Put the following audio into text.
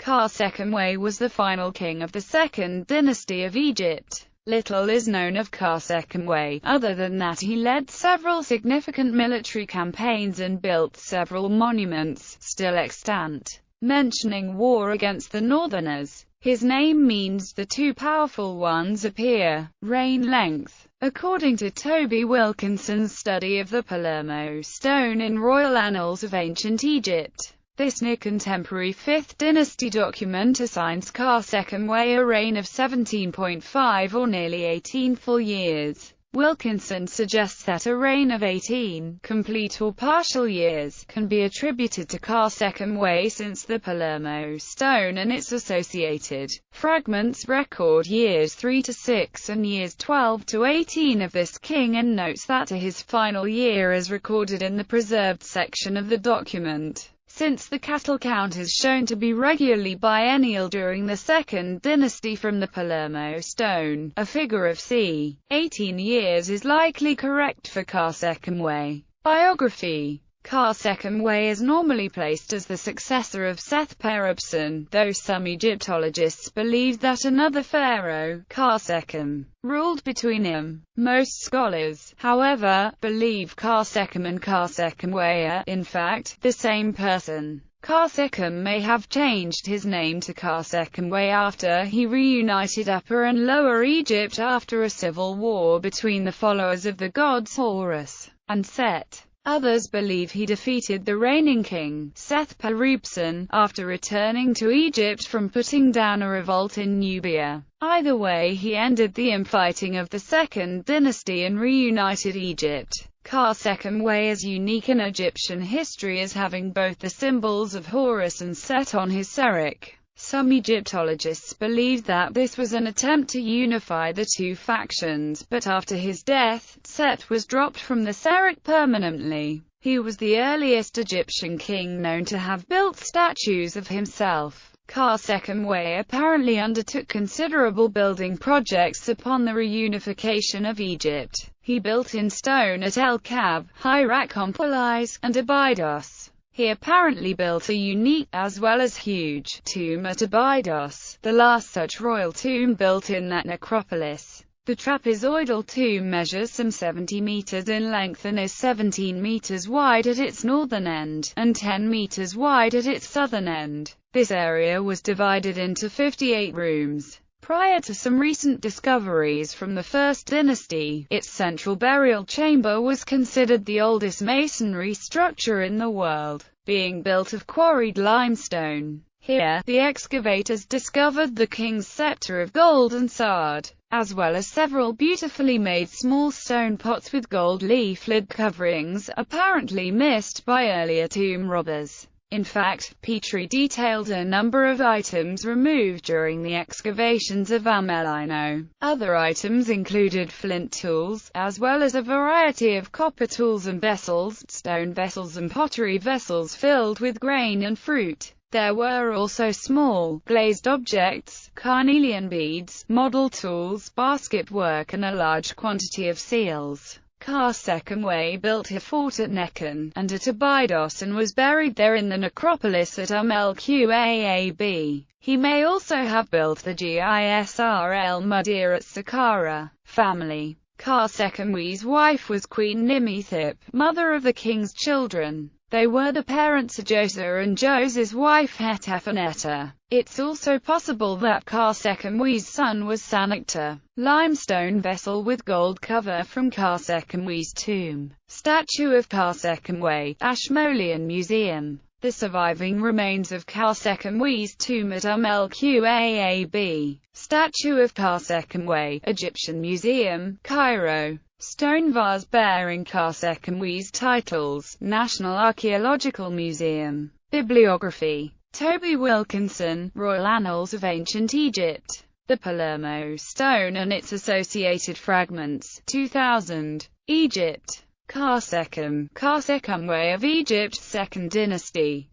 Khasekhemwy was the final king of the Second Dynasty of Egypt. Little is known of Khasekhemwy, other than that he led several significant military campaigns and built several monuments, still extant, mentioning war against the Northerners. His name means the two powerful ones appear. Reign length. According to Toby Wilkinson's study of the Palermo stone in Royal Annals of Ancient Egypt, this near-contemporary 5th dynasty document assigns Khasekhemwy a reign of 17.5 or nearly 18 full years. Wilkinson suggests that a reign of 18 complete or partial years can be attributed to Khasekhemwy, since the Palermo stone and its associated fragments record years 3 to 6 and years 12 to 18 of this king, and notes that his final year is recorded in the preserved section of the document. Since the cattle count is shown to be regularly biennial during the Second Dynasty from the Palermo stone, a figure of c. 18 years is likely correct for Khasekhemwy. Biography. Khasekhemwy is normally placed as the successor of Seth-Peribsen, though some Egyptologists believe that another pharaoh, Khasekhem, ruled between him. Most scholars, however, believe Khasekhem and Khasekhemwy are, in fact, the same person. Khasekhem may have changed his name to Khasekhemwy after he reunited Upper and Lower Egypt after a civil war between the followers of the gods Horus and Set. Others believe he defeated the reigning king, Seth-Peribsen, after returning to Egypt from putting down a revolt in Nubia. Either way, he ended the infighting of the Second Dynasty and reunited Egypt. Khasekhemwy is unique in Egyptian history as having both the symbols of Horus and Set on his Serik. Some Egyptologists believe that this was an attempt to unify the two factions, but after his death, Set was dropped from the Serik permanently. He was the earliest Egyptian king known to have built statues of himself. Khasekhemwy apparently undertook considerable building projects upon the reunification of Egypt. He built in stone at El Kab, Hierakonpolis, and Abydos. He apparently built a unique, as well as huge, tomb at Abydos, the last such royal tomb built in that necropolis. The trapezoidal tomb measures some 70 meters in length and is 17 meters wide at its northern end, and 10 meters wide at its southern end. This area was divided into 58 rooms. Prior to some recent discoveries from the First Dynasty, its central burial chamber was considered the oldest masonry structure in the world, being built of quarried limestone. Here, the excavators discovered the king's scepter of gold and sard, as well as several beautifully made small stone pots with gold leaf lid coverings, apparently missed by earlier tomb robbers. In fact, Petrie detailed a number of items removed during the excavations of Amelino. Other items included flint tools, as well as a variety of copper tools and vessels, stone vessels and pottery vessels filled with grain and fruit. There were also small, glazed objects, carnelian beads, model tools, basket work and a large quantity of seals. Khasekhemwy built a fort at Nekhen, and at Abydos, and was buried there in the necropolis at Qab. He may also have built the Gisr el-Mudir at Saqqara. Family. Khasekhemwy's wife was Queen Nimethip, mother of the king's children. They were the parents Josa and Josa's wife Hetephaneta. It's also possible that Khasekhemwy's son was Sanakta. Limestone vessel with gold cover from Khasekhemwy's tomb. Statue of Khasekhemwy, Ashmolean Museum. The surviving remains of Khasekhemwy's tomb at Qab. Statue of Khasekhemwy, Egyptian Museum, Cairo. Stone vase bearing Khasekhemwy's titles, National Archaeological Museum. Bibliography. Toby Wilkinson, Royal Annals of Ancient Egypt. The Palermo stone and its associated fragments. 2000. Egypt. Khasekhemwy of Egypt, Second Dynasty.